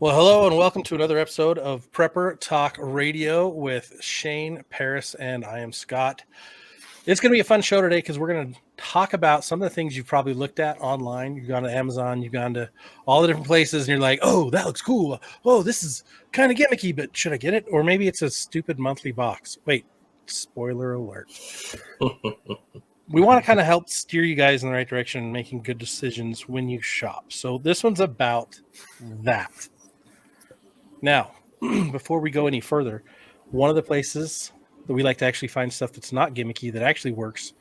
Well, hello and welcome to another episode of Prepper Talk Radio with Shane, Paris, and I am Scott. It's going to be a fun show today because we're going to talk about some of the things you've probably looked at online. You've gone to Amazon, you've gone to all the different places, and you're like, oh, that looks cool. Oh, this is kind of gimmicky, but should I get it? Or maybe it's a stupid monthly box. Wait, spoiler alert. We want to kind of help steer you guys in the right direction and making good decisions when you shop. So this one's about that. Now, before we go any further, one of the places that we like to actually find stuff that's not gimmicky, that actually works,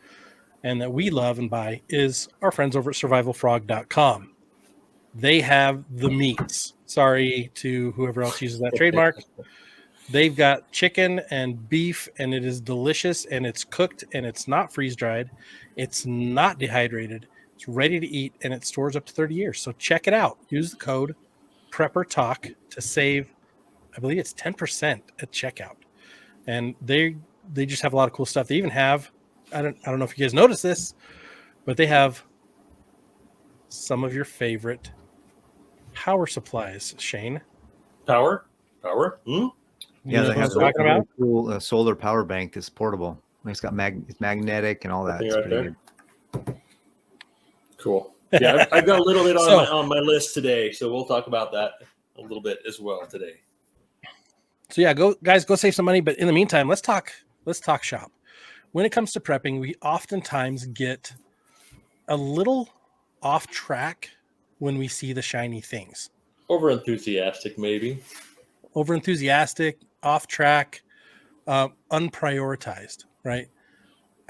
and that we love and buy is our friends over at survivalfrog.com. They have the meats. Sorry to whoever else uses that trademark. They've got chicken and beef, and it is delicious, and it's cooked, and it's not freeze-dried. It's not dehydrated. It's ready to eat, and it stores up to 30 years. So check it out. Use the code PrepperTalk to save, I believe it's 10% at checkout. And they just have a lot of cool stuff. They even have, I don't know if you guys noticed this, but they have some of your favorite power supplies, Shane. Power? Yeah, they have a really cool solar power bank that's portable. It's got it's magnetic and all that. It's pretty good. Cool. Yeah, I've got a little bit on my list today, so we'll talk about that a little bit as well today. So yeah, go save some money. But in the meantime, let's talk shop. When it comes to prepping, we oftentimes get a little off track when we see the shiny things. Over enthusiastic, maybe. Over enthusiastic, off track, unprioritized, right?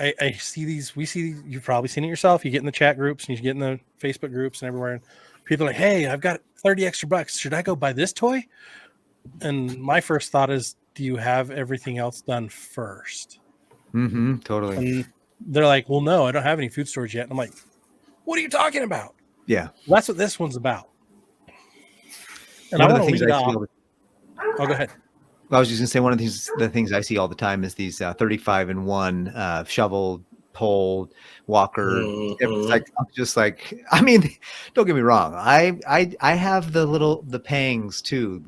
I see these. You've probably seen it yourself. You get in the chat groups and you get in the Facebook groups and everywhere, and people are like, "Hey, I've got 30 extra bucks. Should I go buy this toy?" And my first thought is, do you have everything else done first? Mm-hmm, totally. And they're like, well, no, I don't have any food storage yet. And I'm like, what are you talking about? Yeah. Well, that's what this one's about. And one I of the want things to lead I see off. Oh, go ahead. I was just going to say one of the things I see all the time is these 35-in-1 shovel, pole, walker. It's like, I mean, don't get me wrong. I have the pangs too.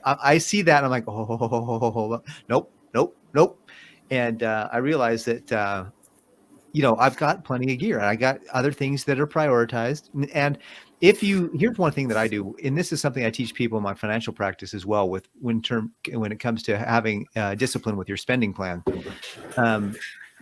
I see that and I'm like, oh, nope. And I realize that, I've got plenty of gear and I got other things that are prioritized. And here's one thing that I do, and this is something I teach people in my financial practice as well, when it comes to having discipline with your spending plan.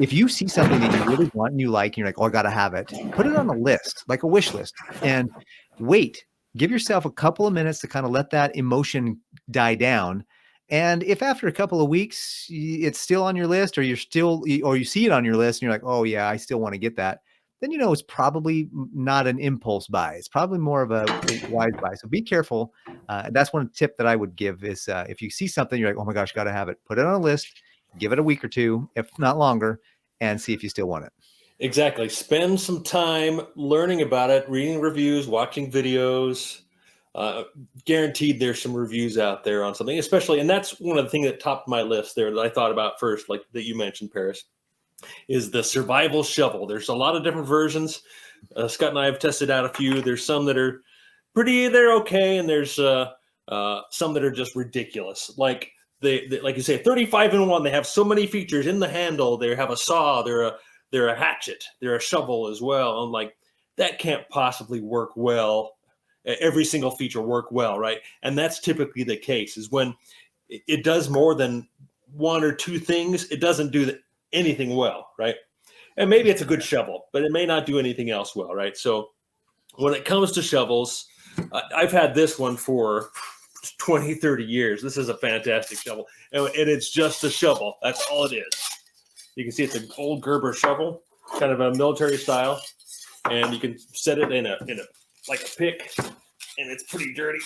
If you see something that you really want and you like, and you're like, oh, I got to have it, put it on a list, like a wish list, and wait. Give yourself a couple of minutes to kind of let that emotion die down. And if after a couple of weeks it's still on your list, or you see it on your list and you're like, oh yeah, I still want to get that, then it's probably not an impulse buy. It's probably more of a wise buy. So be careful. That's one tip that I would give is if you see something, you're like, oh my gosh, got to have it. Put it on a list, give it a week or two, if not longer, and see if you still want it. Exactly. Spend some time learning about it, reading reviews, watching videos. Guaranteed there's some reviews out there on something, especially, and that's one of the things that topped my list there that I thought about first, like that you mentioned, Paris, is the survival shovel. There's a lot of different versions. Scott and I have tested out a few. There's some that are they're okay, and there's some that are just ridiculous. Like like you say, 35-in-1. They have so many features in the handle. They have a saw. They're a hatchet. They're a shovel as well. I'm like, that can't possibly work well. Every single feature work well, right? And that's typically the case, is when it does more than one or two things, it doesn't do anything well, right? And maybe it's a good shovel, but it may not do anything else well, right? So when it comes to shovels, I've had this one for 20, 30 years. This is a fantastic shovel, and it's just a shovel. That's all it is. You can see it's an old Gerber shovel, kind of a military style, and you can set it in a like a pick, and it's pretty dirty,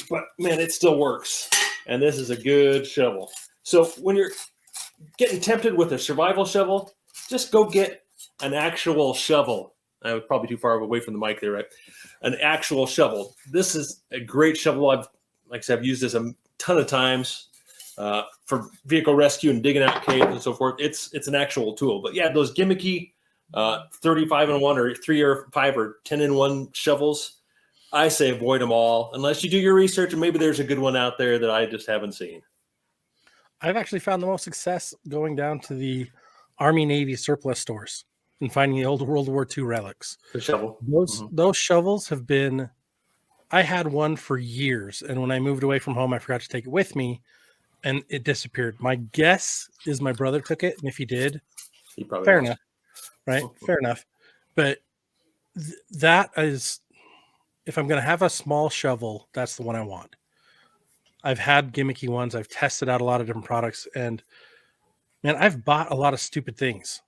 but man, it still works. And this is a good shovel. So when you're getting tempted with a survival shovel, just go get an actual shovel. I was probably too far away from the mic there, right? An actual shovel. This is a great shovel. I've used this a ton of times for vehicle rescue and digging out caves and so forth. It's an actual tool. But yeah, those gimmicky 35-in-1 or 3 or 5 or 10-in-1 shovels, I say avoid them all unless you do your research, and maybe there's a good one out there that I just haven't seen. I've actually found the most success going down to the Army Navy surplus stores and finding the old World War II relics. The shovel. Those shovels have been. I had one for years, and when I moved away from home, I forgot to take it with me, and it disappeared. My guess is my brother took it, and if he did, He probably fair lost. enough, right? Fair enough. But that is, if I'm going to have a small shovel, that's the one I want. I've had gimmicky ones. I've tested out a lot of different products, and man, I've bought a lot of stupid things.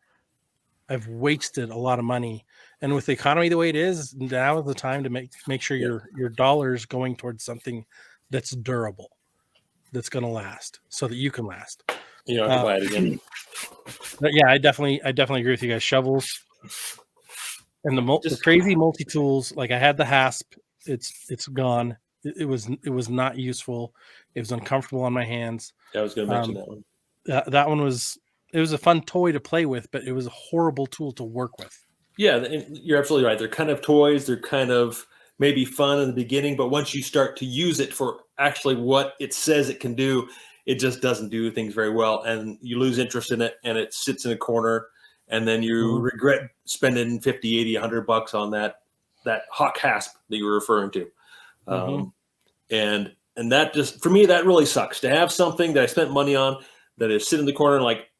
I've wasted a lot of money, and with the economy the way it is, now is the time to make sure your dollar's going towards something that's durable, that's going to last, so that you can last. You don't have to buy it again. But yeah, I definitely agree with you guys. Shovels and the crazy multi tools. Like I had the hasp, it's gone. It was not useful. It was uncomfortable on my hands. Yeah, I was going to mention that one. That one was. It was a fun toy to play with, but it was a horrible tool to work with. Yeah, and you're absolutely right. They're kind of toys. They're kind of maybe fun in the beginning, but once you start to use it for actually what it says it can do, it just doesn't do things very well, and you lose interest in it, and it sits in a corner, and then you regret spending 50, 80, $100 on that hawk hasp that you were referring to. And that just, for me, that really sucks to have something that I spent money on that is sitting in the corner, like,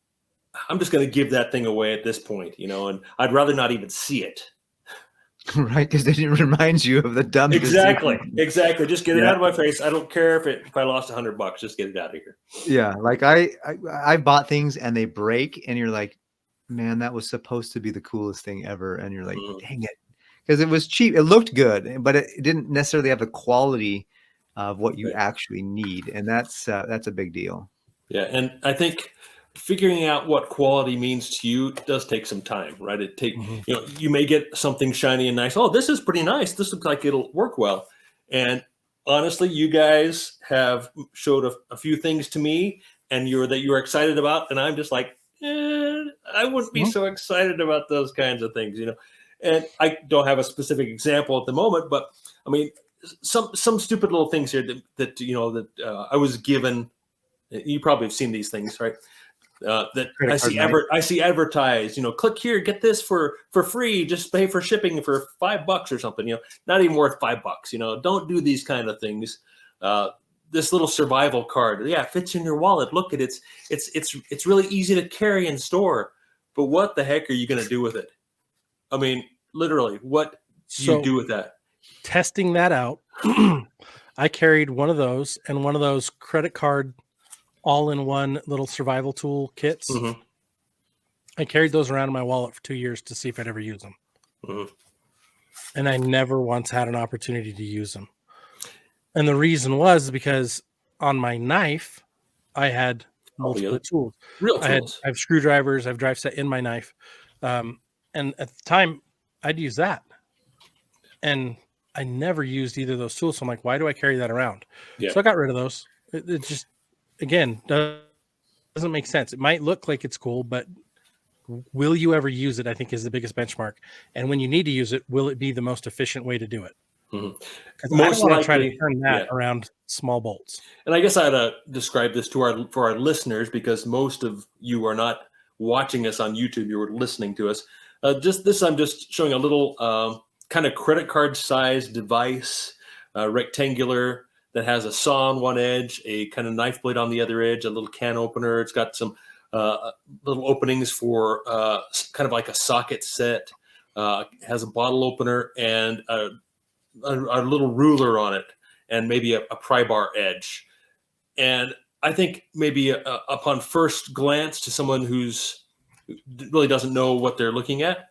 I'm just going to give that thing away at this point, and I'd rather not even see it. Right, because it reminds you of the dumb. Exactly. Just get it out of my face. I don't care if I lost $100. Just get it out of here. Yeah, like I bought things and they break, and you're like, man, that was supposed to be the coolest thing ever, and you're like, dang it, because it was cheap. It looked good, but it didn't necessarily have the quality of what you actually need, and that's a big deal. Yeah, and I think figuring out what quality means to you does take some time, right? You may get something shiny and nice. Oh, this is pretty nice. This looks like it'll work well. And honestly, you guys have showed a few things to me and you're excited about. And I'm just like, I wouldn't be so excited about those kinds of things, And I don't have a specific example at the moment, but I mean, some stupid little things here that I was given. You probably have seen these things, right? That I see advertised, click here, get this for free, just pay for shipping for $5 or something, not even worth $5, don't do these kind of things. This little survival card, fits in your wallet. Look at it. It's really easy to carry and store, but what the heck are you going to do with it? I mean, literally, what do you do with that? Testing that out, I carried one of those and one of those credit card all-in-one little survival tool kits. I carried those around in my wallet for 2 years to see if I'd ever use them. And I never once had an opportunity to use them. And the reason was because on my knife, I had multiple tools. Real tools. I have screwdrivers, I have drive set in my knife. And at the time, I'd use that. And I never used either of those tools. So I'm like, why do I carry that around? So I got rid of those. It just, again, doesn't make sense. It might look like it's cool, but will you ever use it? I think is the biggest benchmark. And when you need to use it, will it be the most efficient way to do it? Because I don't want to try to turn that around small bolts. And I guess I had to describe this for our listeners, because most of you are not watching us on YouTube. You were listening to us. I'm just showing a little kind of credit card size device, rectangular, that has a saw on one edge, a kind of knife blade on the other edge, a little can opener. It's got some little openings for kind of like a socket set. Has a bottle opener and a little ruler on it, and maybe a pry bar edge. And I think maybe upon first glance to someone who really doesn't know what they're looking at,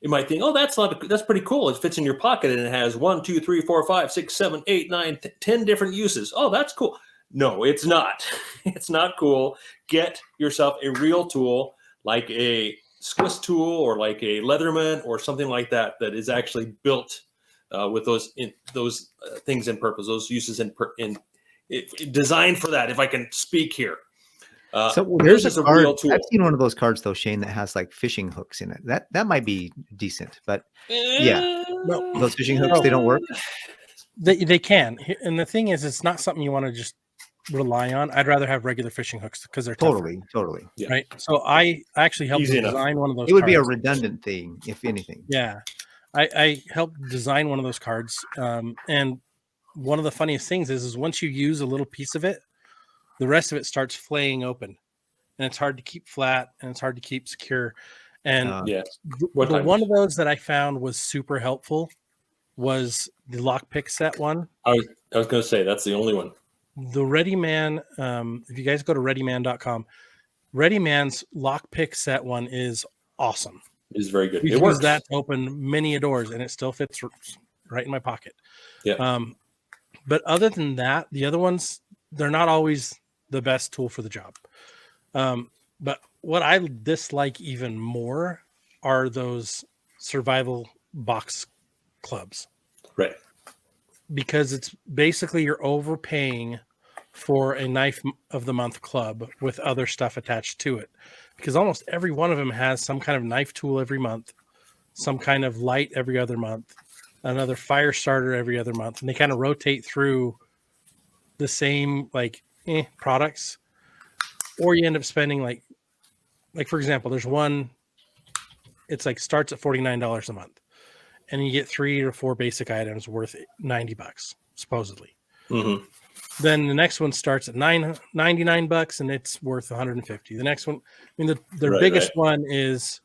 you might think, oh, that's pretty cool. It fits in your pocket and it has 1, 2, 3, 4, 5, 6, 7, 8, 9, 10 different uses. Oh, that's cool. No, it's not. It's not cool. Get yourself a real tool like a Swiss tool or like a Leatherman or something like that is actually built with those things in purpose, those uses designed for that. If I can speak here. So there's a card. I've seen one of those cards though, Shane, that has like fishing hooks in it. That might be decent, but those fishing hooks, they don't work. They can. And the thing is, it's not something you want to just rely on. I'd rather have regular fishing hooks because they're tougher, Totally. Yeah. right? So I actually helped Easy enough. design one of those It would be a cards. redundant thing, if anything. Yeah. I helped design one of those cards. And one of the funniest things is once you use a little piece of it, the rest of it starts flaying open. And it's hard to keep flat and it's hard to keep secure. And Yeah. the one of those that I found was super helpful was the lockpick set one. I was going to say that's the only one. The Ready Man, if you guys go to readyman.com, Ready Man's lockpick set one is awesome. It's very good. We've It works. used that to open many doors, and it still fits right in my pocket. Yeah. But other than that, the other ones, they're not always the best tool for the job. But what I dislike even more are those survival box clubs. Right. Because it's basically you're overpaying for a knife of the month club with other stuff attached to it. Because almost every one of them has some kind of knife tool every month, some kind of light every other month, another fire starter every other month. And they kind of rotate through the same products. Or you end up spending like for example, there's one, it's like starts at $49 a month. And you get 3 or 4 basic items worth $90, supposedly. Mm-hmm. Then the next one starts at $99 and it's worth $150. The next one, I mean, their biggest one is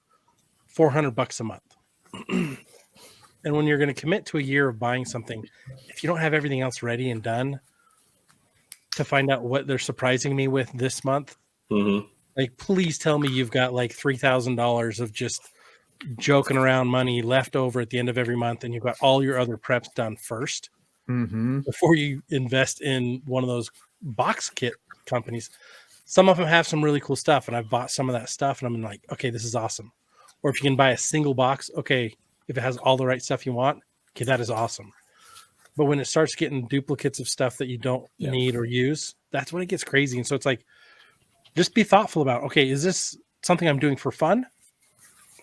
$400 a month. And when you're going to commit to a year of buying something, if you don't have everything else ready and done to find out what they're surprising me with this month, like, please tell me you've got like $3,000 of just joking around money left over at the end of every month, and you've got all your other preps done first before you invest in one of those box kit companies. Some of them have some really cool stuff, and I've bought some of that stuff, and I'm like, okay, this is awesome. Or if you can buy a single box, okay, if it has all the right stuff you want, okay, that is awesome. But when it starts getting duplicates of stuff that you don't need or use, that's when it gets crazy. And so it's like, just be thoughtful about, okay, is this something I'm doing for fun?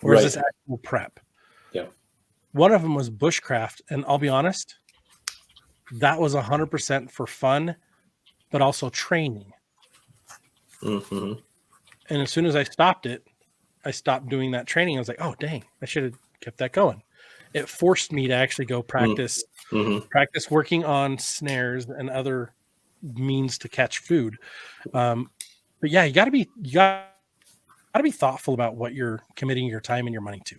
Or is this actual prep? Yeah. One of them was bushcraft, and I'll be honest, that was 100% for fun, but also training. And as soon as I stopped doing that training. I was like, oh, dang, I should have kept that going. It forced me to actually go practice working on snares and other means to catch food. But yeah, you got to be thoughtful about what you're committing your time and your money to.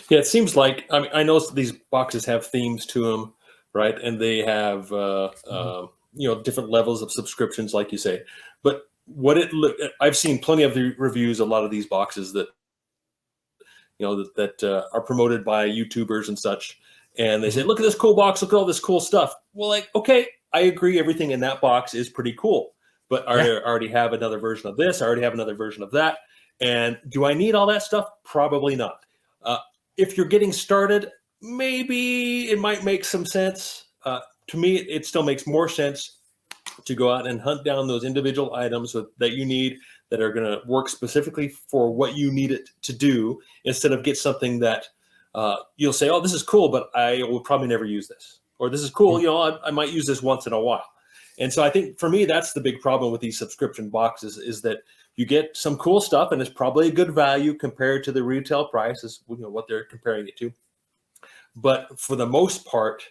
Yeah, it seems like, I mean, I know these boxes have themes to them, right? And they have different levels of subscriptions, like you say. But I've seen plenty of the reviews, a lot of these boxes that that are promoted by YouTubers and such, and they say, look at this cool box, look at all this cool stuff. Well, like, okay, I agree, everything in that box is pretty cool, but I already have another version of this, I already have another version of that, and do I need all that stuff? Probably not. If you're getting started, maybe it might make some sense. To me, it still makes more sense to go out and hunt down those individual items that you need, that are going to work specifically for what you need it to do, instead of get something that you'll say, oh, this is cool, but I will probably never use this. Or this is cool, I might use this once in a while. And so I think for me, that's the big problem with these subscription boxes, is that you get some cool stuff and it's probably a good value compared to the retail price, is what they're comparing it to. But for the most part,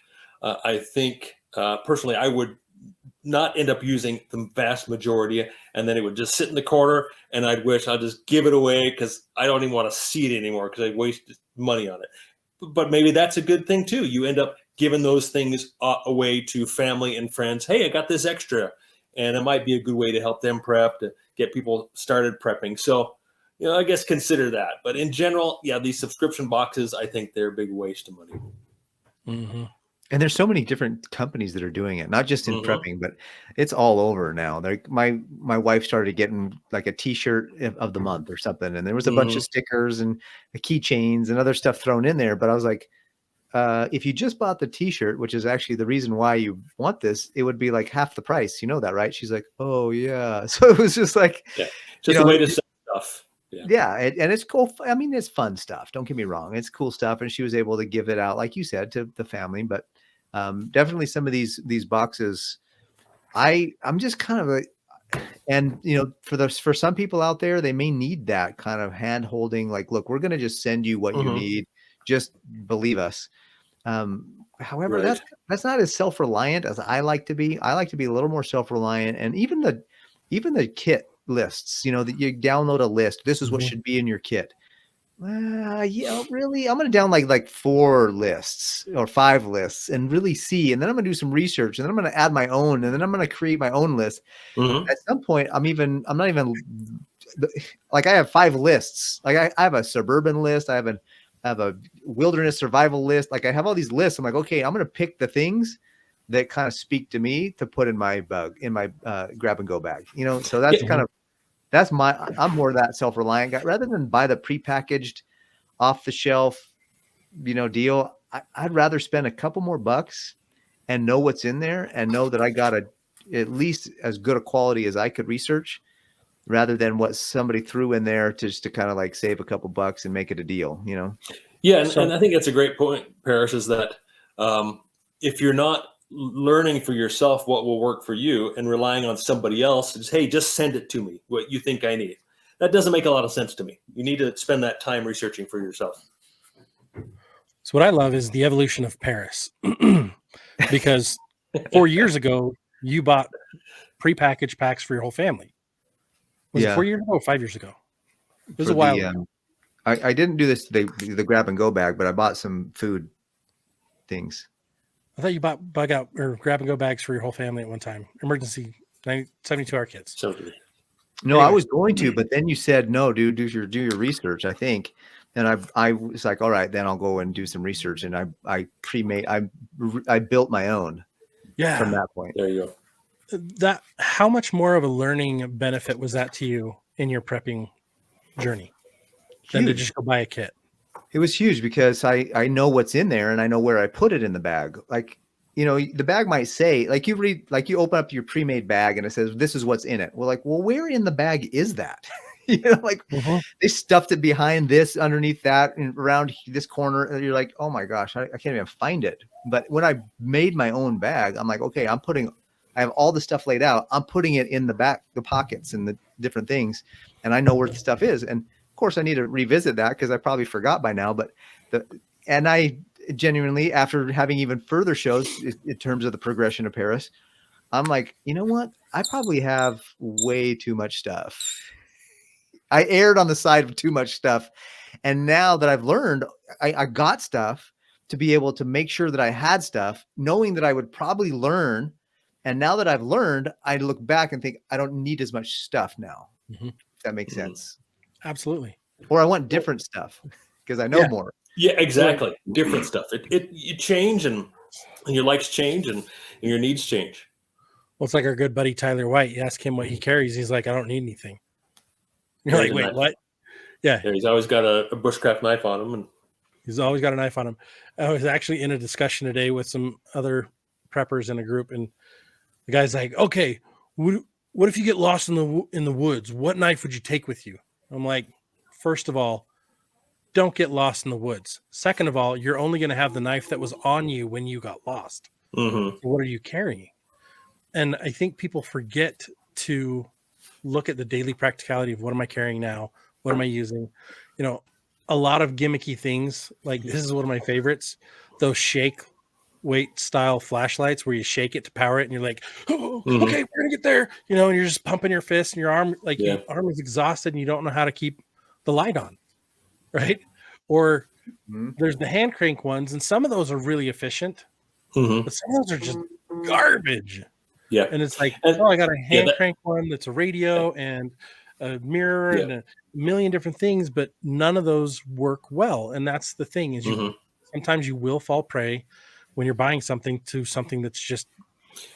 I think personally, I would not end up using the vast majority, and then it would just sit in the corner, and I'd just give it away because I don't even want to see it anymore because I wasted money on it. But maybe that's a good thing too. You end up giving those things away to family and friends. Hey, I got this extra, and it might be a good way to help them prep, to get people started prepping. So, I guess consider that. But in general, yeah, these subscription boxes, I think they're a big waste of money. And there's so many different companies that are doing it, not just in prepping, but it's all over now. My wife started getting like a T-shirt of the month or something, and there was a bunch of stickers and keychains and other stuff thrown in there. But I was like, if you just bought the T-shirt, which is actually the reason why you want this, it would be like half the price. You know that, right? She's like, oh yeah. So it was just like, just a way to sell stuff. Yeah, and it's cool. I mean, it's fun stuff. Don't get me wrong. It's cool stuff. And she was able to give it out, like you said, to the family. But Definitely some of these boxes. I'm just kind of and for some people out there, they may need that kind of hand holding. Like, look, we're going to just send you what you need. Just believe us. However, Right. that's not as self-reliant as I like to be. I like to be a little more self-reliant, and even the kit lists, that you download a list. This is what should be in your kit. Yeah, really, I'm going to download like 4 lists or 5 lists and really see, and then I'm going to do some research, and then I'm going to add my own, and then I'm going to create my own list. At some point, I'm not even like, I have 5 lists. Like I have a suburban list. I have a wilderness survival list. Like I have all these lists. I'm like, okay, I'm going to pick the things that kind of speak to me to put in my grab and go bag, so that's I'm more that self-reliant guy rather than buy the prepackaged off the shelf, deal. I'd rather spend a couple more bucks and know what's in there and know that I got at least as good a quality as I could research, rather than what somebody threw in there just to kind of like save a couple bucks and make it a deal, Yeah. And I think that's a great point, Paris, is that if you're not learning for yourself what will work for you and relying on somebody else, just send it to me, what you think I need. That doesn't make a lot of sense to me. You need to spend that time researching for yourself. So what I love is the evolution of Paris, because 4 years ago, you bought prepackaged packs for your whole family. Was it 4 years ago or 5 years ago? It was a while ago. I didn't do this, the grab and go bag, but I bought some food things. I thought you bought bug out or grab and go bags for your whole family at one time. Emergency 72-hour kits. So, no, anyway. I was going to, but then you said, no, dude, do your research, I think. And I was like, all right, then I'll go and do some research. And I built my own. Yeah. From that point. There you go. How much more of a learning benefit was that to you in your prepping journey than to just go buy a kit? It was huge because I know what's in there and I know where I put it in the bag. Like, the bag might say, like, you open up your pre-made bag and it says, this is what's in it. Well, where in the bag is that? They stuffed it behind this, underneath that, and around this corner. And you're like, oh my gosh, I can't even find it. But when I made my own bag, I'm like, okay, I have all the stuff laid out. I'm putting it in the back, the pockets and the different things. And I know where the stuff is. And of course I need to revisit that because I probably forgot by now, and I genuinely, after having even further shows in terms of the progression of Paris, I'm like, you know what? I probably have way too much stuff. I erred on the side of too much stuff. And now that I've learned, I got stuff to be able to make sure that I had stuff, knowing that I would probably learn. And now that I've learned, I look back and think I don't need as much stuff now. If that makes sense. Absolutely. Or I want different stuff because I know more. Yeah, exactly. Different stuff. You change and your likes change and your needs change. Well, it's like our good buddy Tyler White. You ask him what he carries. He's like, I don't need anything. You're like, wait, what? Yeah. He's always got a bushcraft knife on him. And he's always got a knife on him. I was actually in a discussion today with some other preppers in a group, and the guy's like, okay, what if you get lost in the woods? What knife would you take with you? I'm like, first of all, don't get lost in the woods. Second of all, you're only going to have the knife that was on you when you got lost. So what are you carrying? And I think people forget to look at the daily practicality of what am I carrying now? What am I using? A lot of gimmicky things. Like, this is one of my favorites. Those shake weight style flashlights where you shake it to power it and you're like, oh, okay, we're going to get there. And you're just pumping your fist and your arm, your arm is exhausted and you don't know how to keep the light on. Right. Or there's the hand crank ones. And some of those are really efficient, but some of those are just garbage. Yeah. And it's like, I got a hand crank one that's a radio and a mirror and a million different things, but none of those work well. And that's the thing is sometimes you will fall prey when you're buying something that's just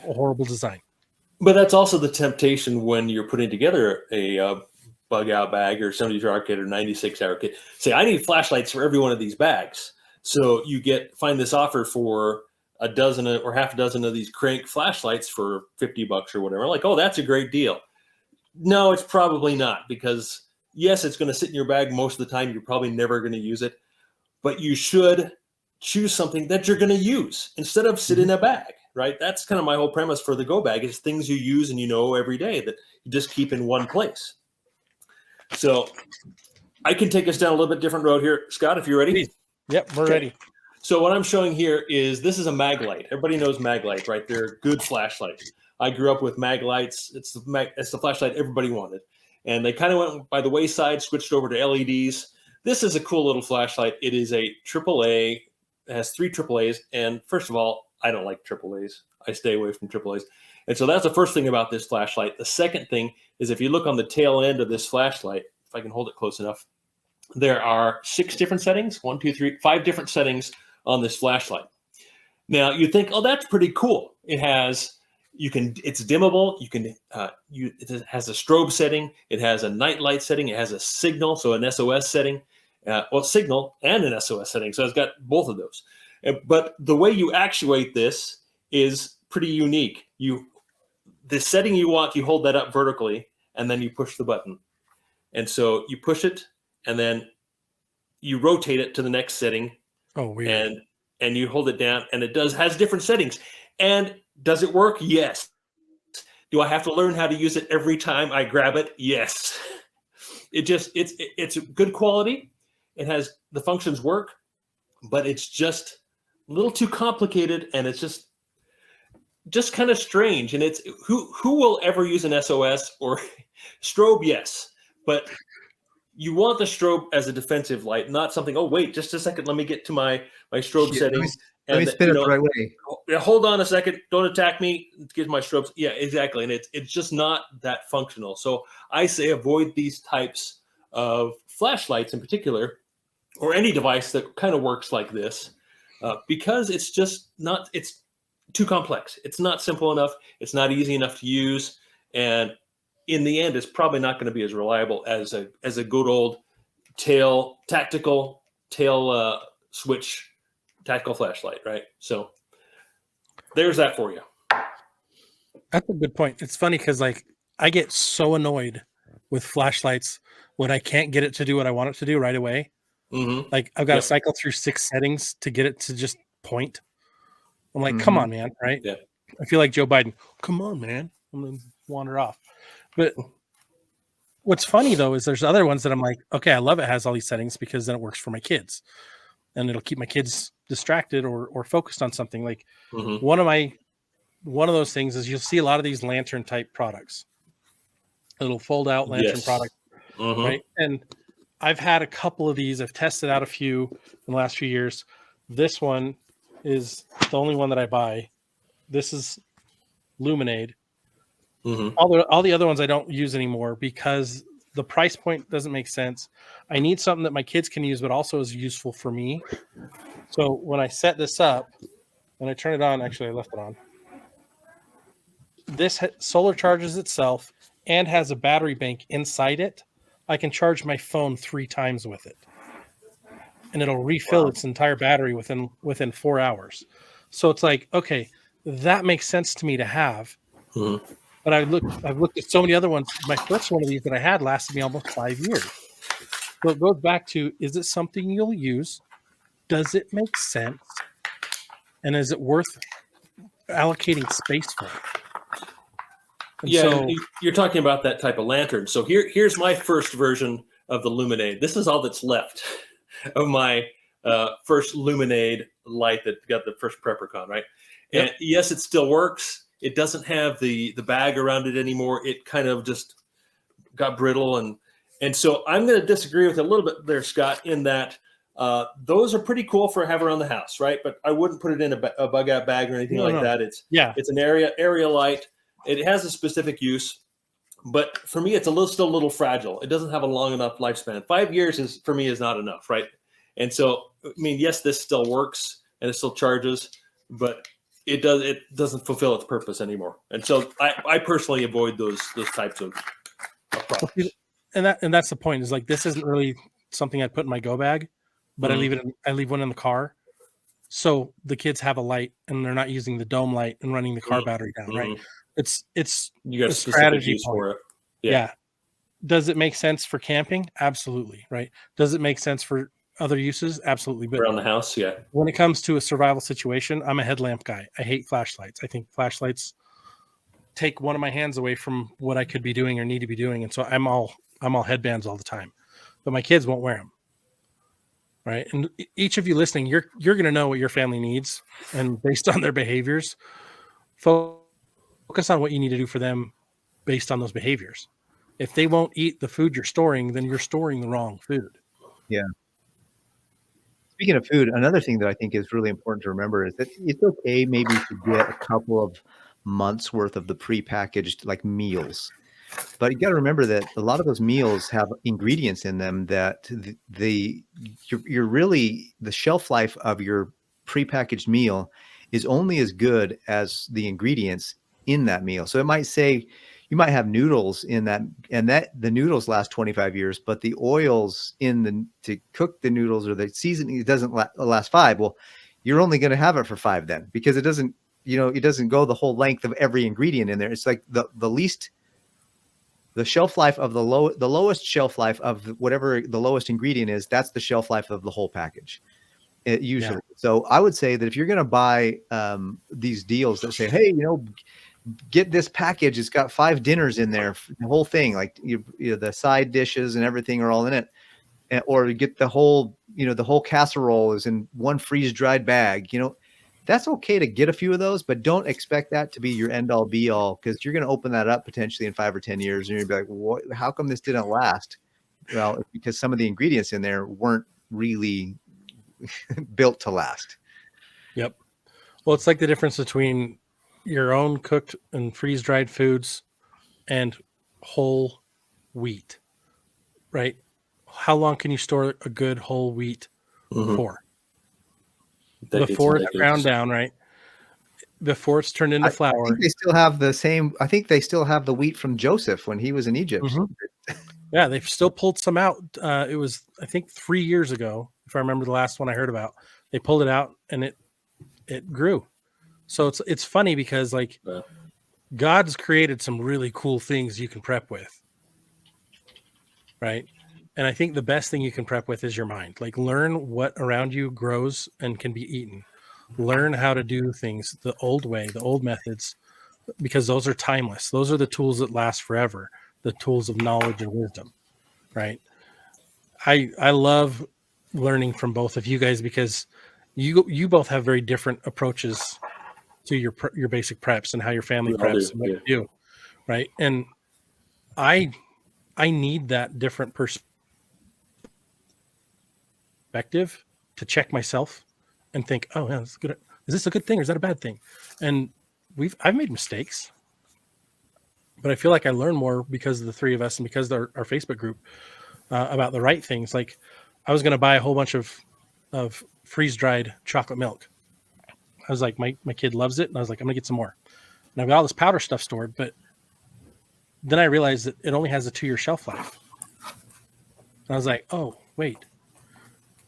a horrible design. But that's also the temptation when you're putting together a bug out bag or 72-hour kit or 96-hour kit. Say, I need flashlights for every one of these bags. So you find this offer for a dozen or half a dozen of these crank flashlights for $50 or whatever. Like, oh, that's a great deal. No, it's probably not, because yes, it's going to sit in your bag most of the time. You're probably never going to use it, but you should choose something that you're going to use instead of sit in a bag, right? That's kind of my whole premise for the Go Bag is things you use and you know every day that you just keep in one place. So I can take us down a little bit different road here. Scott, if you're ready. Please. Yep, we're ready. So what I'm showing here is this is a mag light. Everybody knows mag light, right? They're good flashlights. I grew up with mag lights. It's the flashlight everybody wanted. And they kind of went by the wayside, switched over to LEDs. This is a cool little flashlight. It is a AAA. It has 3 AAAs. And first of all, I don't like AAAs. I stay away from AAAs. And so that's the first thing about this flashlight. The second thing is if you look on the tail end of this flashlight, if I can hold it close enough, there are 6 different settings, 1, 2, 3, 5 different settings on this flashlight. Now you think, oh, that's pretty cool. It's dimmable. It has a strobe setting. It has a night light setting. It has a signal, so an SOS setting, signal and an SOS setting. So it's got both of those. But the way you actuate this is pretty unique. The setting you want, you hold that up vertically, and then you push the button. And so you push it, and then you rotate it to the next setting. Oh, weird. And you hold it down, and it has different settings. And does it work? Yes. Do I have to learn how to use it every time I grab it? Yes. It's good quality. It has the functions work, but it's just a little too complicated, and it's just kind of strange. And it's who will ever use an SOS or strobe? Yes, but you want the strobe as a defensive light, not something. Oh, wait, just a second. Let me get to my strobe settings. Let me spin it the right way. Hold on a second. Don't attack me. Get my strobes. Yeah, exactly. And it's just not that functional. So I say avoid these types of flashlights in particular, or any device that kind of works like this, because it's just not. It's too complex. It's not simple enough. It's not easy enough to use, and in the end, it's probably not going to be as reliable as a good old tactical tail switch tactical flashlight, right? So there's that for you. That's a good point. It's funny because I get so annoyed with flashlights when I can't get it to do what I want it to do right away. Mm-hmm. Like I've got to cycle through 6 settings to get it to just point. I'm like, come on, man, right? Yeah. I feel like Joe Biden. Come on, man. I'm gonna wander off. But what's funny though is there's other ones that I'm like, okay, I love it has all these settings because then it works for my kids, and it'll keep my kids distracted or focused on something. Like one of those things is you'll see a lot of these lantern type products, little fold out lantern product, right? And I've had a couple of these. I've tested out a few in the last few years. This one is the only one that I buy. This is Luminade. All the other ones I don't use anymore because the price point doesn't make sense. I need something that my kids can use, but also is useful for me. So when I set this up and I turn it on, actually I left it on. This solar charges itself and has a battery bank inside it. I can charge my phone 3 times with it, and it'll refill its entire battery within 4 hours. So it's like, okay, that makes sense to me to have. But I've looked at so many other ones. My first one of these that I had lasted me almost 5 years. So it goes back to, is it something you'll use? Does it make sense? And is it worth allocating space for? So, you're talking about that type of lantern. So here's my first version of the Luminade. This is all that's left of my first Luminade light that got the first PrepperCon, right? Yep. And yes, it still works. It doesn't have the bag around it anymore. It kind of just got brittle. And so I'm going to disagree with a little bit there, Scott, in that those are pretty cool for have around the house, right? But I wouldn't put it in a bug out bag or anything that. It's an area light. It has a specific use, but for me, it's still a little fragile. It doesn't have a long enough lifespan. 5 years for me is not enough, right? And so, I mean, yes, this still works and it still charges, but it doesn't fulfill its purpose anymore. And so I personally avoid those types of products. And that's the point, is like, this isn't really something I put in my go bag, but I leave one in the car. So the kids have a light and they're not using the dome light and running the car battery down, right? It's you got a strategy for it. Yeah. Does it make sense for camping? Absolutely, right? Does it make sense for other uses, absolutely. But around the house, yeah. when it comes to a survival situation, I'm a headlamp guy. I hate flashlights. I think flashlights take one of my hands away from what I could be doing or need to be doing, and so I'm all headbands all the time. But my kids won't wear them, right? And each of you listening, you're going to know what your family needs, and based on their behaviors, focus on what you need to do for them based on those behaviors. If they won't eat the food you're storing, then you're storing the wrong food. Yeah. Speaking of food, another thing that I think is really important to remember is that it's okay maybe to get a couple of months worth of the prepackaged like meals. But you got to remember that a lot of those meals have ingredients in them that you're really, the shelf life of your prepackaged meal is only as good as the ingredients in that meal. So it might say you might have noodles in that, and that the noodles last 25 years, but the oils to cook the noodles or the seasoning, it doesn't last 5. Well, you're only going to have it for 5 then, because it doesn't, it doesn't go the whole length of every ingredient in there. It's like the shelf life of the lowest shelf life of whatever the lowest ingredient is, that's the shelf life of the whole package. Usually. Yeah. So I would say that if you're going to buy these deals that say, hey, get this package, it's got 5 dinners in there, the whole thing, like the side dishes and everything are all in it, or get the whole casserole is in one freeze dried bag, that's okay to get a few of those, but don't expect that to be your end all be all, because you're going to open that up potentially in 5 or 10 years and you're going to be like, what, how come this didn't last? Well, it's because some of the ingredients in there weren't really built to last. Yep. Well, it's like the difference between your own cooked and freeze-dried foods and whole wheat, right? How long can you store a good whole wheat for? Before it's ground down, right? Before it's turned into flour. I think they still have the same. I think they still have the wheat from Joseph when he was in Egypt. Mm-hmm. Yeah, they've still pulled some out. It was, I think, 3 years ago, if I remember the last one I heard about. They pulled it out and it grew. So it's funny because God's created some really cool things you can prep with, right? And I think the best thing you can prep with is your mind. Like, learn what around you grows and can be eaten. Learn how to do things the old way, the old methods, because those are timeless. Those are the tools that last forever, the tools of knowledge and wisdom, right? I love learning from both of you guys because you both have very different approaches to your basic preps and how your family preps and what you do, right? And I need that different perspective to check myself and think, oh, yeah, that's good. Is this a good thing or is that a bad thing? And I've made mistakes, but I feel like I learn more because of the three of us and because of our Facebook group about the right things. Like, I was going to buy a whole bunch of freeze-dried chocolate milk. I was like, my kid loves it. And I was like, I'm gonna get some more. And I've got all this powder stuff stored, but then I realized that it only has a 2-year shelf life. And I was like, oh, wait.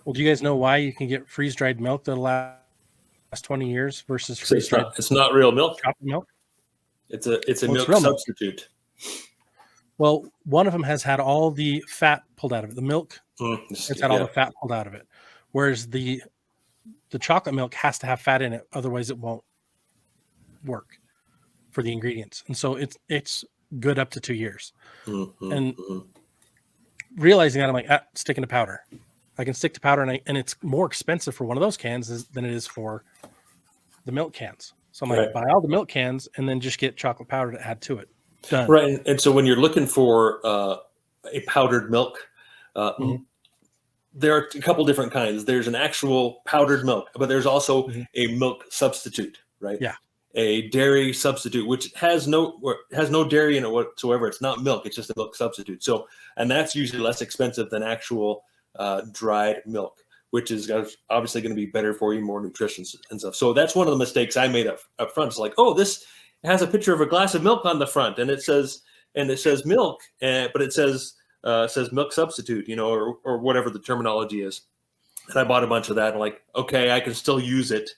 Well, do you guys know why you can get freeze-dried milk that'll last 20 years versus freeze-dried? It's not real milk. Chocolate milk. It's a milk substitute. Well, one of them has had all the fat pulled out of it. The milk has had all the fat pulled out of it. Whereas the chocolate milk has to have fat in it, otherwise it won't work for the ingredients. And so it's good up to 2 years. And realizing that, I'm like, sticking to powder. I can stick to powder, and it's more expensive for one of those cans than it is for the milk cans. So I'm like, buy all the milk cans and then just get chocolate powder to add to it. Done. Right. And so when you're looking for a powdered milk, there are a couple different kinds. There's an actual powdered milk, but there's also a milk substitute, right? Yeah. A dairy substitute, which has no dairy in it whatsoever. It's not milk. It's just a milk substitute. So, and that's usually less expensive than actual dried milk, which is obviously going to be better for you, more nutritious and stuff. So that's one of the mistakes I made up front. It's like, oh, this has a picture of a glass of milk on the front, and it says milk, but it says milk substitute, or whatever the terminology is. And I bought a bunch of that and like, okay, I can still use it,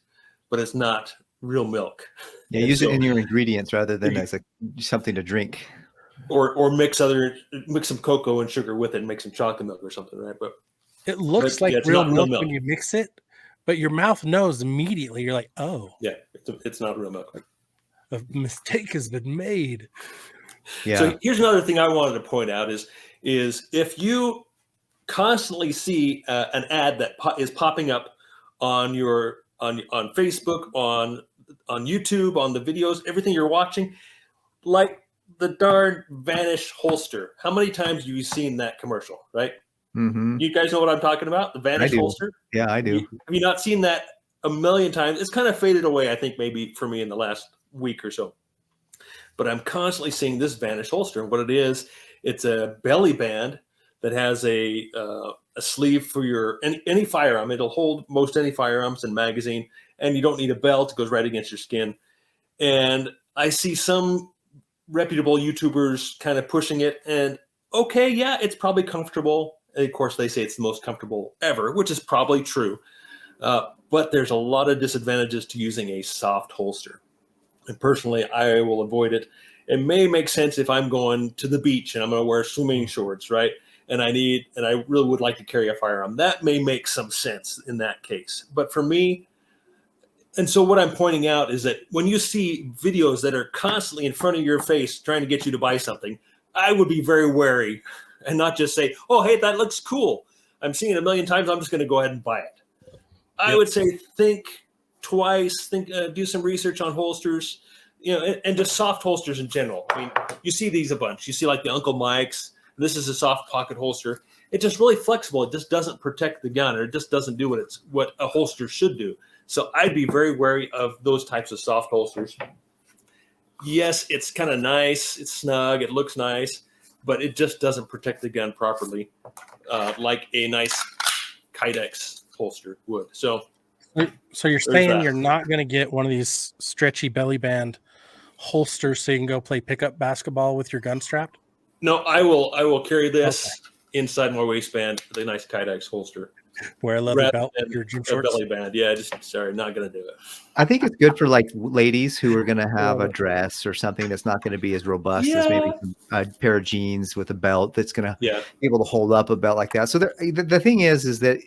but it's not real milk. Yeah, use it in your ingredients rather than as something to drink. Or mix some cocoa and sugar with it and make some chocolate milk or something, right? But It looks But, like yeah, it's real not real milk when milk. you mix it, but your mouth knows immediately. You're like, oh, Yeah, it's not real milk. a mistake has been made. Yeah. So here's another thing I wanted to point out is if you constantly see an ad that is popping up on your on Facebook, on YouTube, on the videos, everything you're watching, like the darn Vanish holster. How many times have you seen that commercial, right? Mm-hmm. You guys know what I'm talking about? The I Vanish do. holster? Yeah, I Have do. you not seen that a million times? It's kind of faded away, I think, maybe for me in the last week or so. But I'm constantly seeing this Vanish holster. And what it is, it's a belly band that has a sleeve for your any firearm. It'll hold most any firearms and magazine, and you don't need a belt. It goes right against your skin. And I see some reputable YouTubers kind of pushing it, and okay, yeah, it's probably comfortable. And of course, they say it's the most comfortable ever, which is probably true. But there's a lot of disadvantages to using a soft holster. And personally, I will avoid it. It may make sense if I'm going to the beach and I'm going to wear swimming shorts, right? And I really would like to carry a firearm. That may make some sense in that case. But for me, and so what I'm pointing out is that when you see videos that are constantly in front of your face trying to get you to buy something, I would be very wary and not just say, oh, hey, that looks cool. I'm seeing it a million times. I'm just going to go ahead and buy it. I would say think twice, do some research on holsters, and just soft holsters in general. I mean, you see these a bunch. You see like the Uncle Mike's. This is a soft pocket holster. It's just really flexible. It just doesn't protect the gun, or it just doesn't do what a holster should do. So I'd be very wary of those types of soft holsters. Yes, it's kind of nice. It's snug. It looks nice, but it just doesn't protect the gun properly, like a nice Kydex holster would. So you're saying you're not going to get one of these stretchy belly band holsters so you can go play pickup basketball with your gun strapped? No, I will carry this inside my waistband with a nice Kydex holster. Wear a leather belt with your gym shorts? Belly band. Yeah, not going to do it. I think it's good for like ladies who are going to have a dress or something that's not going to be as robust as maybe a pair of jeans with a belt that's going to be able to hold up a belt like that. So the thing is that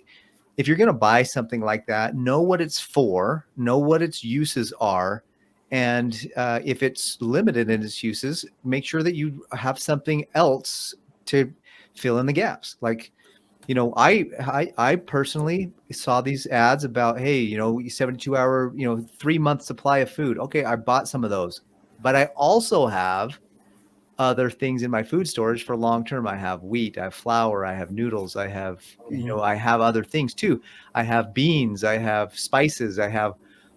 if you're going to buy something like that, know what it's for, know what its uses are. And if it's limited in its uses, make sure that you have something else to fill in the gaps. Like, I personally saw these ads about, hey, 72-hour, 3-month supply of food. Okay, I bought some of those, but I also have other things in my food storage for long term. I have wheat, I have flour, I have noodles, I have, I have other things too. I have beans, I have spices, I have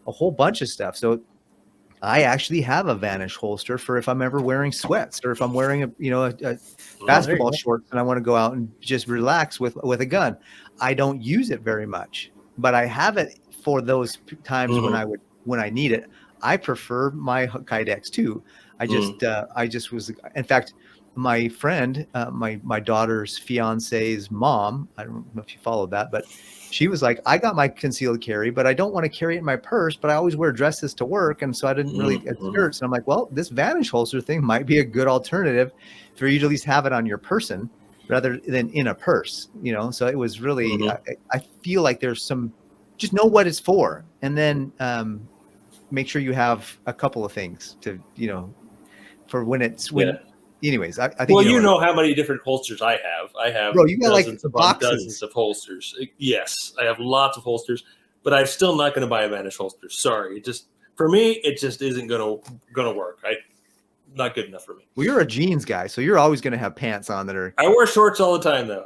a whole bunch of stuff. So I actually have a Vanish holster for if I'm ever wearing sweats or if I'm wearing a basketball shorts and I want to go out and just relax with a gun. I don't use it very much, but I have it for those times when I need it. I prefer my Kydex too. I just was, in fact, my friend, my daughter's fiance's mom, I don't know if you followed that, but she was like, I got my concealed carry, but I don't want to carry it in my purse, but I always wear dresses to work. And so I didn't really get skirts. And I'm like, well, this Vanish holster thing might be a good alternative for you to at least have it on your person rather than in a purse, So it was really, I feel like there's just know what it's for. And then make sure you have a couple of things to, for anyways, I think. Well, you know how many different holsters I have. I have you got dozens like upon dozens of holsters. Yes, I have lots of holsters, but I'm still not going to buy a Vanish holster. Sorry, for me, it just isn't going to work. Not good enough for me. Well, you're a jeans guy, so you're always going to have pants on that are. I wear shorts all the time, though.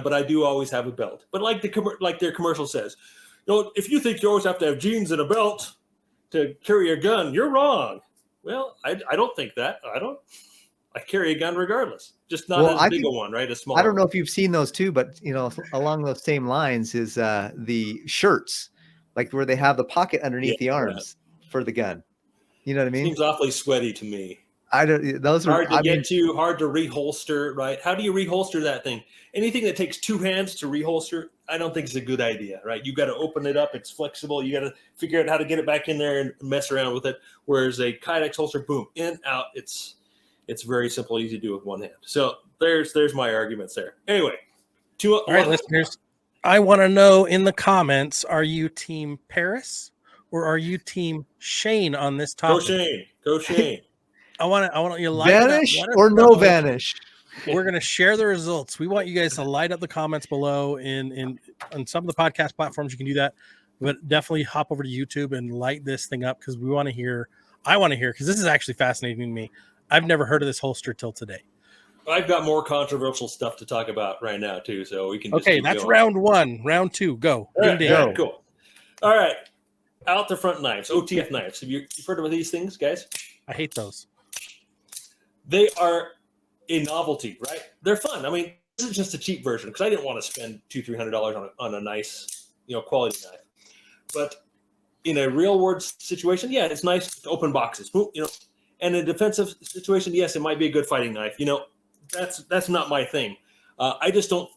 But I do always have a belt. But like their commercial says, if you think you always have to have jeans and a belt to carry a gun, you're wrong. Well, I don't think that. I carry a gun regardless, just not as big a one, right? A small. I don't know if you've seen those too, but along those same lines is the shirts, like where they have the pocket underneath the arms for the gun. You know what I mean? Seems awfully sweaty to me. Those are hard to get to, hard to reholster, right? How do you reholster that thing? Anything that takes two hands to reholster, I don't think is a good idea, right? You got to open it up. It's flexible. You got to figure out how to get it back in there and mess around with it. Whereas a Kydex holster, boom, in, out. It's very simple, easy to do with one hand. So there's my arguments there. Anyway, All right, listeners, I want to know in the comments, are you Team Paris or are you Team Shane on this Go topic? Shane. Go Shane. I want you to light it up. Vanish Let us or no know. vanish? We're going to share the results. We want you guys to light up the comments below. In on some of the podcast platforms, you can do that, but definitely hop over to YouTube and light this thing up because we want to hear. I want to hear because this is actually fascinating to me. I've never heard of this holster till today. I've got more controversial stuff to talk about right now too, so we can. Just Okay, keep that's going. round one. Round two, go. All Ding right, ding. all right, cool. All right, out the front knives, OTF knives. Have you've heard of these things, guys? I hate those. They are a novelty, right? They're fun. I mean, this is just a cheap version because I didn't want to spend $200-300 on a nice, quality knife. But in a real world situation, yeah, it's nice to open boxes, And in a defensive situation, yes, it might be a good fighting knife. That's not my thing. I just don't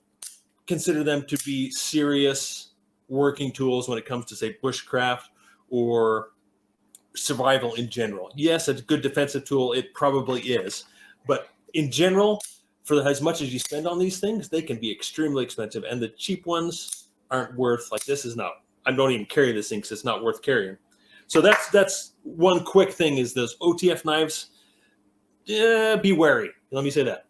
consider them to be serious working tools when it comes to, say, bushcraft or survival in general. Yes, it's a good defensive tool. It probably is. But in general, for as much as you spend on these things, they can be extremely expensive. And the cheap ones aren't worth, like this is not, I don't even carry this thing because it's not worth carrying. So that's one quick thing is those OTF knives, be wary. Let me say that.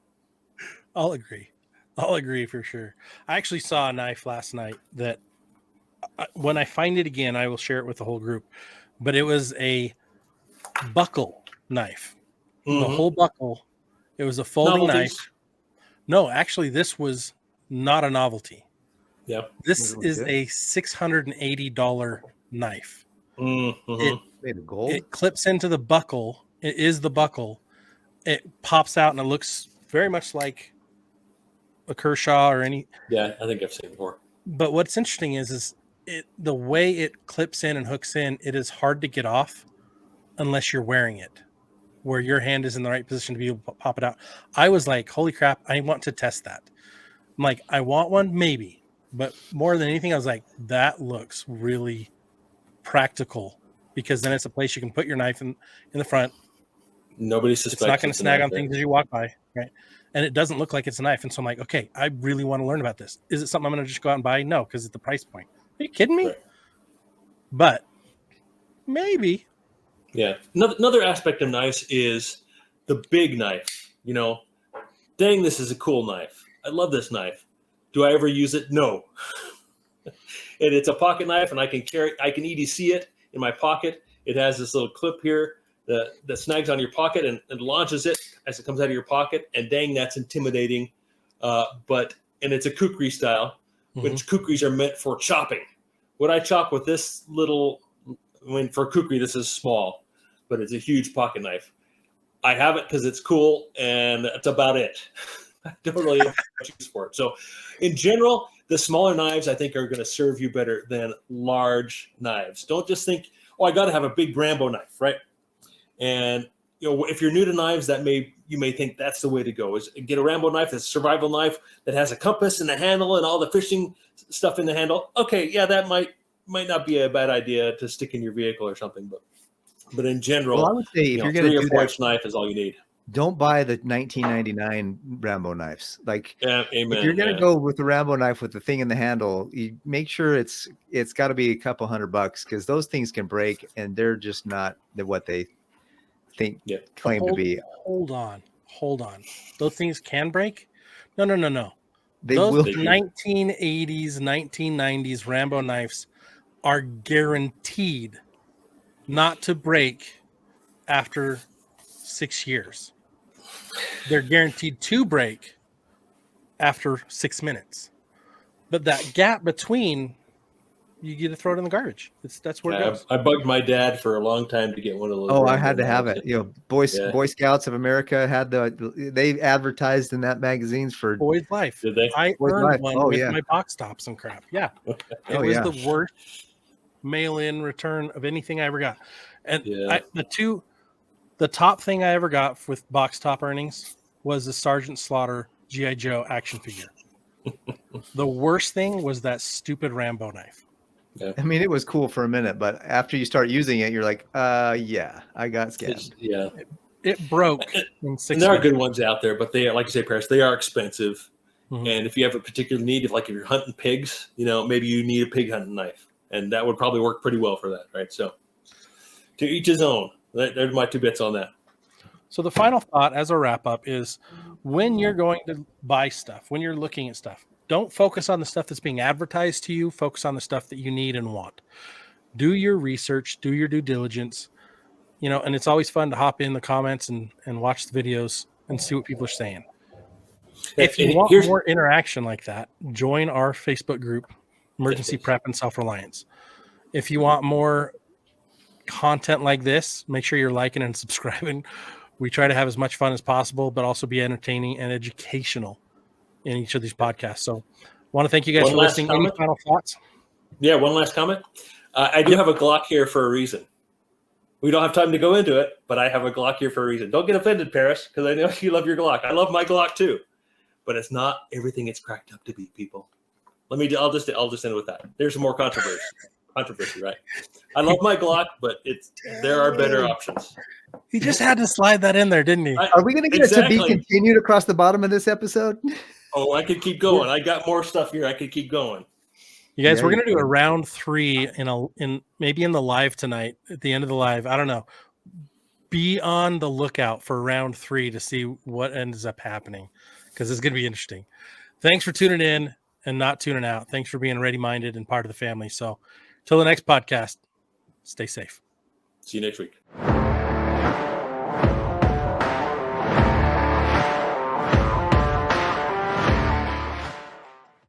I'll agree for sure. I actually saw a knife last night that when I find it again, I will share it with the whole group. But it was a buckle knife. The whole buckle. It was a folding knife. No, actually, this was not a novelty. Yeah. This is a $680 knife. Made of gold. It clips into the buckle. It is the buckle. It pops out and it looks very much like a Kershaw or any. Yeah, I think I've seen it before. But what's interesting is the way it clips in and hooks in, it is hard to get off unless you're wearing it, where your hand is in the right position to be able to pop it out. I was like, holy crap, I want to test that. I'm like, I want one, maybe. But more than anything, I was like, that looks really practical because then it's a place you can put your knife in the front. Nobody suspects it's not going to snag on things as you walk by, right? And it doesn't look like it's a knife. And so I'm like, okay, I really want to learn about this. Is it something I'm going to just go out and buy? No, because it's the price point. Are you kidding me? Right. But maybe. Yeah. Another aspect of knives is the big knife. Dang, this is a cool knife. I love this knife. Do I ever use it? No. And it's a pocket knife, and I can EDC it in my pocket. It has this little clip here that snags on your pocket and launches it as it comes out of your pocket. And dang, that's intimidating. And it's a kukri style, which kukris are meant for chopping. What I chop with this little, for kukri, this is small, but it's a huge pocket knife. I have it because it's cool, and that's about it. I don't really have much use for it. So in general, the smaller knives, I think, are going to serve you better than large knives. Don't just think, I got to have a big Rambo knife, right? And if you're new to knives, you may think that's the way to go, is get a Rambo knife, that's a survival knife that has a compass in the handle and all the fishing stuff in the handle. Okay, yeah, that might not be a bad idea to stick in your vehicle or something, but in general, I would say if you're going to do that, knife is all you need. Don't buy the 1999 Rambo knives. Like, amen, if you're going to go with the Rambo knife with the thing in the handle, you make sure it's got to be a couple $100 because those things can break and they're just not what they claim to be. Hold on. Those things can break? No. They Those will. 1980s, 1990s Rambo knives are guaranteed not to break after 6 years. They're guaranteed to break after 6 minutes. But that gap between, you get to throw it in the garbage. That's where it goes. I bugged my dad for a long time to get one of those. Oh, I had to have it. Boy Scouts of America had they advertised in that magazines for Boy's Life. Did they? I earned one with my box tops and crap. Yeah. It was the worst mail-in return of anything I ever got. And the top thing I ever got with box top earnings was the Sergeant Slaughter G.I. Joe action figure. The worst thing was that stupid Rambo knife. Yeah. I mean, it was cool for a minute, but after you start using it, you're like, yeah, I got scammed. It broke in 6 And there are good ones out there, but they are, like you say, Paris, they are expensive. And if you have a particular need, if you're hunting pigs, maybe you need a pig hunting knife, and that would probably work pretty well for that, right? So to each his own. There's my 2 bits on that. So the final thought as a wrap up is when you're going to buy stuff, when you're looking at stuff, don't focus on the stuff that's being advertised to you. Focus on the stuff that you need and want. Do your research, do your due diligence, and it's always fun to hop in the comments and watch the videos and see what people are saying. If you want more interaction like that, join our Facebook group, Emergency Prep and Self-Reliance. If you want more content like this, make sure you're liking and subscribing. We try to have as much fun as possible, but also be entertaining and educational in each of these podcasts. So want to thank you guys for listening. Any final thoughts? Yeah, one last comment. I do have a Glock here for a reason. We don't have time to go into it, but I have a Glock here for a reason. Don't get offended, Paris, because I know you love your Glock. I love my Glock too, but it's not everything it's cracked up to be, people. I'll just end with that. There's some more controversy, right? I love my Glock, but there are better options. He just had to slide that in there, didn't he? Are we going to get a to be continued across the bottom of this episode? Oh, I could keep going. I got more stuff here. I could keep going. You guys, we're going to do a round 3 in maybe in the live tonight at the end of the live. I don't know. Be on the lookout for round 3 to see what ends up happening, because it's going to be interesting. Thanks for tuning in and not tuning out. Thanks for being ready-minded and part of the family. So till the next podcast, stay safe. See you next week.